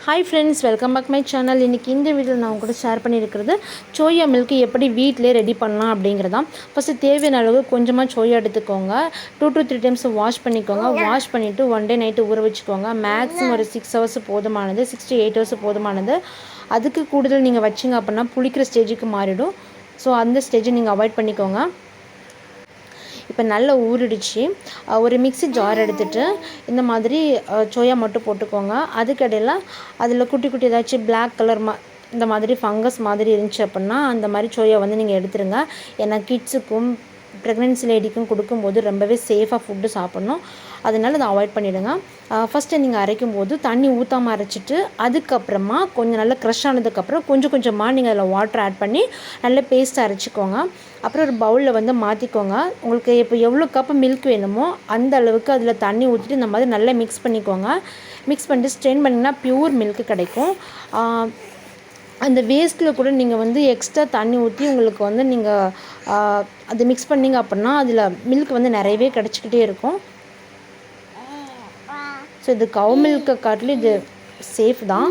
Hi ஃப்ரெண்ட்ஸ், welcome back my channel. இன்றைக்கி இந்த வீடியோவில் நான் உங்கள்கிட்ட ஷேர் பண்ணியிருக்கிறது சோயா மில்க் எப்படி வீட்டிலே ரெடி பண்ணலாம் அப்படிங்கிறதான். ஃபஸ்ட்டு தேவையான அளவு கொஞ்சமாக சோயா எடுத்துக்கோங்க. 2 to 3 டைம்ஸ் வாஷ் பண்ணிக்கோங்க. வாஷ் பண்ணிவிட்டு 1 டே நைட்டு ஊற வச்சுக்கோங்க. மேக்ஸிமம் ஒரு 6 hours போதுமானது, 6 to 8 hours போதுமானது. அதுக்கு கூடுதல் நீங்கள் வச்சிங்க அப்படின்னா புளிக்கிற ஸ்டேஜுக்கு மாறிடும். ஸோ அந்த ஸ்டேஜை நீங்கள் அவாய்ட் பண்ணிக்கோங்க. இப்போ நல்லா ஊறிடுச்சு. ஒரு மிக்ஸி ஜார் எடுத்துகிட்டு இந்த மாதிரி சோயா மட்டும் போட்டுக்கோங்க. அதுக்கடையில் அதில் குட்டி குட்டி ஏதாச்சும் பிளாக் கலர் இந்த மாதிரி ஃபங்கஸ் மாதிரி இருந்துச்சு அப்படின்னா அந்த மாதிரி சோயா வந்து நீங்கள் எடுத்துருங்க. ஏன்னா கிட்ஸுக்கும் ப்ரெக்னென்சி லேடிக்கும் கொடுக்கும்போது ரொம்பவே சேஃபாக ஃபுட்டு சாப்பிட்ணும். அதனால் அதை அவாய்ட் பண்ணிவிடுங்க. ஃபஸ்ட்டு நீங்கள் அரைக்கும் போது தண்ணி ஊற்றாமல் அரைச்சிட்டு அதுக்கப்புறமா கொஞ்சம் நல்லா க்ரஷ் ஆனதுக்கப்புறம் கொஞ்சம் கொஞ்சமாக நீங்கள் அதில் வாட்டர் ஆட் பண்ணி நல்ல பேஸ்ட் அரைச்சிக்கோங்க. அப்புறம் ஒரு பவுலில் வந்து மாற்றிக்கோங்க. உங்களுக்கு இப்போ எவ்வளோ கப்பு மில்க் வேணுமோ அந்த அளவுக்கு அதில் தண்ணி ஊற்றிட்டு இந்த மாதிரி நல்லா மிக்ஸ் பண்ணிக்கோங்க. மிக்ஸ் பண்ணிட்டு ஸ்ட்ரெயின் பண்ணிங்கன்னா ப்யூர் மில்க் கிடைக்கும். அந்த வேஸ்ட்டில் கூட நீங்கள் வந்து எக்ஸ்ட்ரா தண்ணி ஊற்றி உங்களுக்கு வந்து நீங்கள் அதை மிக்ஸ் பண்ணிங்க அப்படின்னா அதில் மில்க் வந்து நிறையவே கிடச்சிக்கிட்டே இருக்கும். ஸோ இது கவு மில்க்கை காட்டிலும் இது சேஃப் தான்.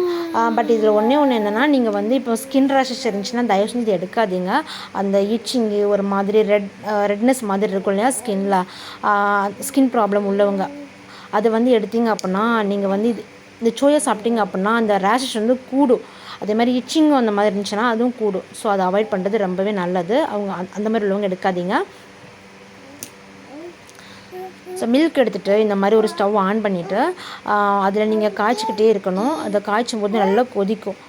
பட் இதில் ஒன்று என்னென்னா, நீங்கள் வந்து இப்போ ஸ்கின் ரேஷஸ் இருந்துச்சுன்னா தயவு செஞ்சு இது எடுக்காதீங்க. அந்த இச்சிங்கு ஒரு மாதிரி ரெட்னஸ் மாதிரி இருக்கும் இல்லையா ஸ்கின் ப்ராப்ளம் உள்ளவங்க அதை வந்து எடுத்தீங்க அப்படின்னா நீங்கள் வந்து இந்த சோயா சாப்பிட்டீங்க அப்படின்னா அந்த ரேஷஸ் வந்து கூடும். அதே மாதிரி இச்சிங்கும் அந்த மாதிரி இருந்துச்சுன்னா அதுவும் கூடும். ஸோ அதை அவாய்ட் பண்ணுறது ரொம்பவே நல்லது. அவங்க அந்த மாதிரி உள்ளவங்க எடுக்காதீங்க. ஸோ மில்க் எடுத்துகிட்டு இந்த மாதிரி ஒரு ஸ்டவ் ஆன் பண்ணிவிட்டு அதில் நீங்கள் காய்ச்சிக்கிட்டே இருக்கணும். அதை காய்ச்சும் போது நல்லா கொதிக்கும்.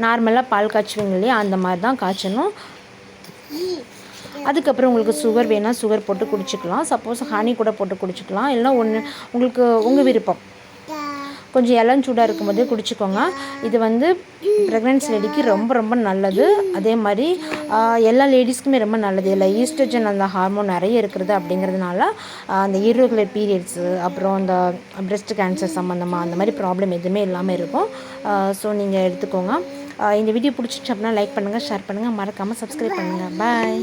நார்மலாக பால் காய்ச்சுவீங்க இல்லையா, அந்த மாதிரி தான் காய்ச்சணும். அதுக்கப்புறம் உங்களுக்கு சுகர் வேணால் சுகர் போட்டு குடிச்சிக்கலாம். சப்போஸ் ஹனி கூட போட்டு குடிச்சிக்கலாம். இல்லைனா உங்களுக்கு உங்கள் விருப்பம். கொஞ்சம் இளஞ்சூடாக இருக்கும்போதே குடிச்சிக்கோங்க. இது வந்து ப்ரெக்னென்சி லேடிக்கு ரொம்ப ரொம்ப நல்லது. அதே மாதிரி எல்லா லேடிஸ்க்குமே ரொம்ப நல்லது. இல்லை ஈஸ்ட்ரஜன் அந்த ஹார்மோன் நிறைய இருக்கிறது அப்படிங்கிறதுனால அந்த இர்ரெகுலர் பீரியட்ஸு அப்புறம் அந்த பிரெஸ்ட் கேன்சர் சம்மந்தமாக அந்த மாதிரி ப்ராப்ளம் எதுவுமே இல்லாமல் இருக்கும். ஸோ நீங்கள் எடுத்துக்கோங்க. இந்த வீடியோ பிடிச்சிச்சு அப்படின்னா லைக் பண்ணுங்கள், ஷேர் பண்ணுங்கள், மறக்காமல் சப்ஸ்கிரைப் பண்ணுங்கள். பாய்.